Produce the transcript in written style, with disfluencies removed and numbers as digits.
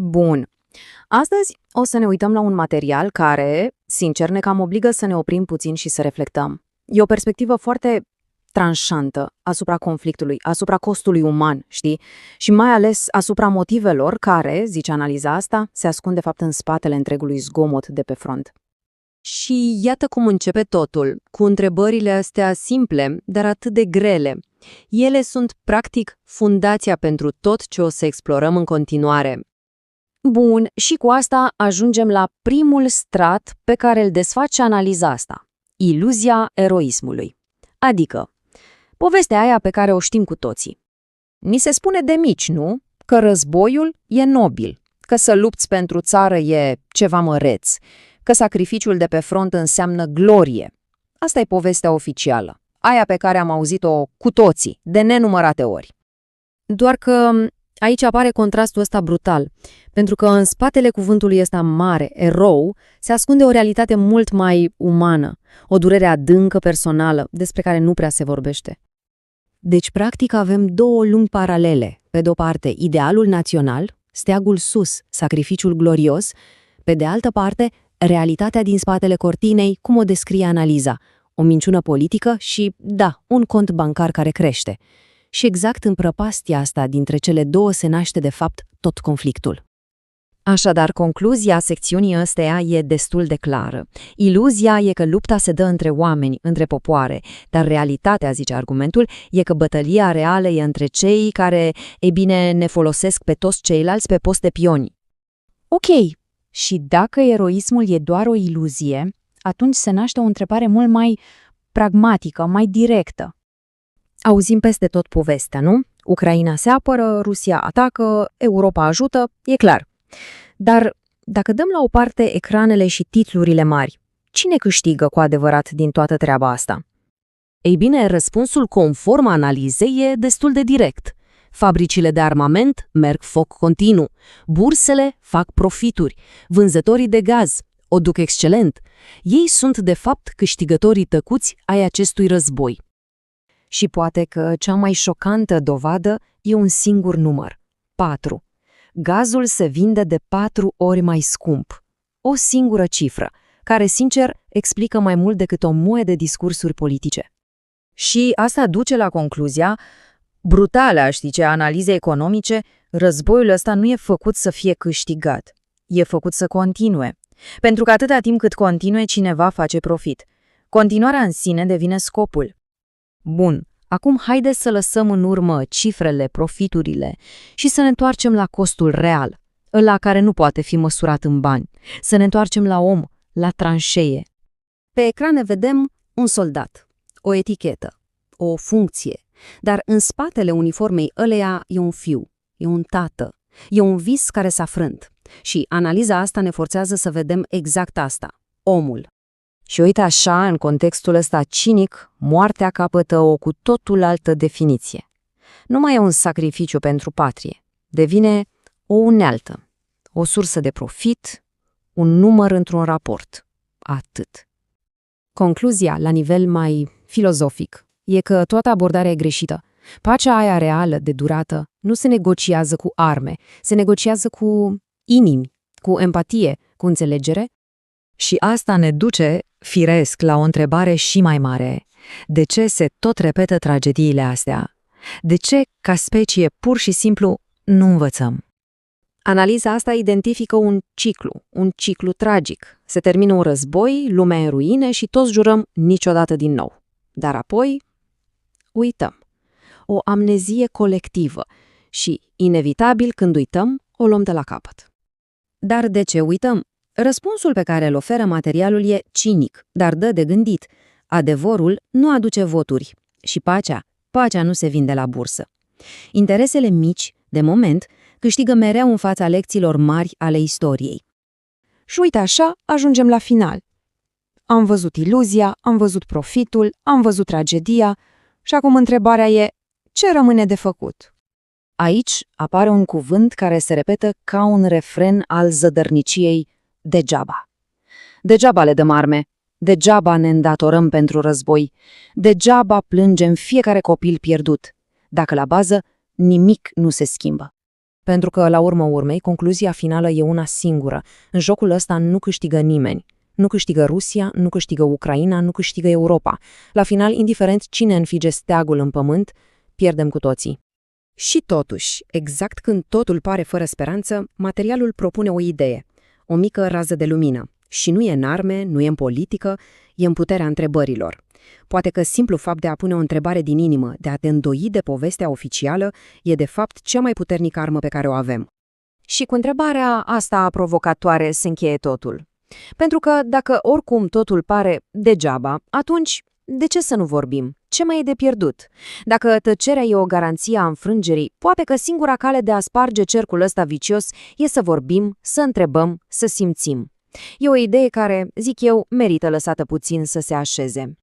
Bun. Astăzi o să ne uităm la un material care, sincer, ne cam obligă să ne oprim puțin și să reflectăm. E o perspectivă foarte tranșantă asupra conflictului, asupra costului uman, știi? Și mai ales asupra motivelor care, zice analiza asta, se ascund de fapt în spatele întregului zgomot de pe front. Și iată cum începe totul, cu întrebările astea simple, dar atât de grele. Ele sunt, practic, fundația pentru tot ce o să explorăm în continuare. Bun, și cu asta ajungem la primul strat pe care îl desface analiza asta. Iluzia eroismului. Adică, povestea aia pe care o știm cu toții. Ni se spune de mici, nu? Că războiul e nobil, că să lupți pentru țară e ceva măreț, că sacrificiul de pe front înseamnă glorie. Asta e povestea oficială, aia pe care am auzit-o cu toții, de nenumărate ori. Doar că aici apare contrastul ăsta brutal, pentru că în spatele cuvântului ăsta mare, erou, se ascunde o realitate mult mai umană, o durere adâncă personală, despre care nu prea se vorbește. Deci, practic, avem două lumi paralele. Pe de-o parte, idealul național, steagul sus, sacrificiul glorios, pe de altă parte, realitatea din spatele cortinei, cum o descrie analiza, o minciună politică și, da, un cont bancar care crește. Și exact în prăpastia asta dintre cele două se naște, de fapt, tot conflictul. Așadar, concluzia secțiunii ăsteia e destul de clară. Iluzia e că lupta se dă între oameni, între popoare, dar realitatea, zice argumentul, e că bătălia reală e între cei care, e bine, ne folosesc pe toți ceilalți pe post de pioni. Ok, și dacă eroismul e doar o iluzie, atunci se naște o întrebare mult mai pragmatică, mai directă. Auzim peste tot povestea, nu? Ucraina se apără, Rusia atacă, Europa ajută, e clar. Dar dacă dăm la o parte ecranele și titlurile mari, cine câștigă cu adevărat din toată treaba asta? Ei bine, răspunsul conform analizei e destul de direct. Fabricile de armament merg foc continuu, bursele fac profituri, vânzătorii de gaz o duc excelent. Ei sunt, de fapt, câștigătorii tăcuți ai acestui război. Și poate că cea mai șocantă dovadă e un singur număr, 4. Gazul se vinde de 4 ori mai scump. O singură cifră, care, sincer, explică mai mult decât o moe de discursuri politice. Și asta duce la concluzia brutală, știi ce, analize economice, războiul ăsta nu e făcut să fie câștigat. E făcut să continue. Pentru că atâta timp cât continue, cineva face profit. Continuarea în sine devine scopul. Bun, acum haideți să lăsăm în urmă cifrele, profiturile și să ne întoarcem la costul real, ăla care nu poate fi măsurat în bani. Să ne întoarcem la om, la tranșee. Pe ecrane vedem un soldat, o etichetă, o funcție, dar în spatele uniformei ăleia e un fiu, e un tată, e un vis care s-a frânt. Și analiza asta ne forțează să vedem exact asta, omul. Și uite așa, în contextul ăsta cinic, moartea capătă o cu totul altă definiție. Nu mai e un sacrificiu pentru patrie, devine o unealtă, o sursă de profit, un număr într-un raport. Atât. Concluzia, la nivel mai filozofic, e că toată abordarea e greșită. Pacea aia reală, de durată, nu se negociază cu arme, se negociază cu inimi, cu empatie, cu înțelegere. Și asta ne duce, firesc, la o întrebare și mai mare. De ce se tot repetă tragediile astea? De ce, ca specie, pur și simplu, nu învățăm? Analiza asta identifică un ciclu tragic. Se termină un război, lumea e în ruine și toți jurăm niciodată din nou. Dar apoi, uităm. O amnezie colectivă și, inevitabil, când uităm, o luăm de la capăt. Dar de ce uităm? Răspunsul pe care îl oferă materialul e cinic, dar dă de gândit. Adevărul nu aduce voturi și pacea nu se vinde la bursă. Interesele mici, de moment, câștigă mereu în fața lecțiilor mari ale istoriei. Și uite așa, ajungem la final. Am văzut iluzia, am văzut profitul, am văzut tragedia și acum întrebarea e, ce rămâne de făcut? Aici apare un cuvânt care se repetă ca un refren al zădărniciei, degeaba. Degeaba le dăm arme, degeaba ne îndatorăm pentru război, degeaba plângem fiecare copil pierdut, dacă la bază nimic nu se schimbă. Pentru că, la urma urmei, concluzia finală e una singură. În jocul ăsta nu câștigă nimeni. Nu câștigă Rusia, nu câștigă Ucraina, nu câștigă Europa. La final, indiferent cine înfige steagul în pământ, pierdem cu toții. Și totuși, exact când totul pare fără speranță, materialul propune o idee, o mică rază de lumină. Și nu e în arme, nu e în politică, e în puterea întrebărilor. Poate că simplu fapt de a pune o întrebare din inimă, de a te îndoi de povestea oficială, e de fapt cea mai puternică armă pe care o avem. Și cu întrebarea asta provocatoare se încheie totul. Pentru că dacă oricum totul pare degeaba, atunci de ce să nu vorbim? Ce mai e de pierdut? Dacă tăcerea e o garanție a înfrângerii, poate că singura cale de a sparge cercul ăsta vicios e să vorbim, să întrebăm, să simțim. E o idee care, zic eu, merită lăsată puțin să se așeze.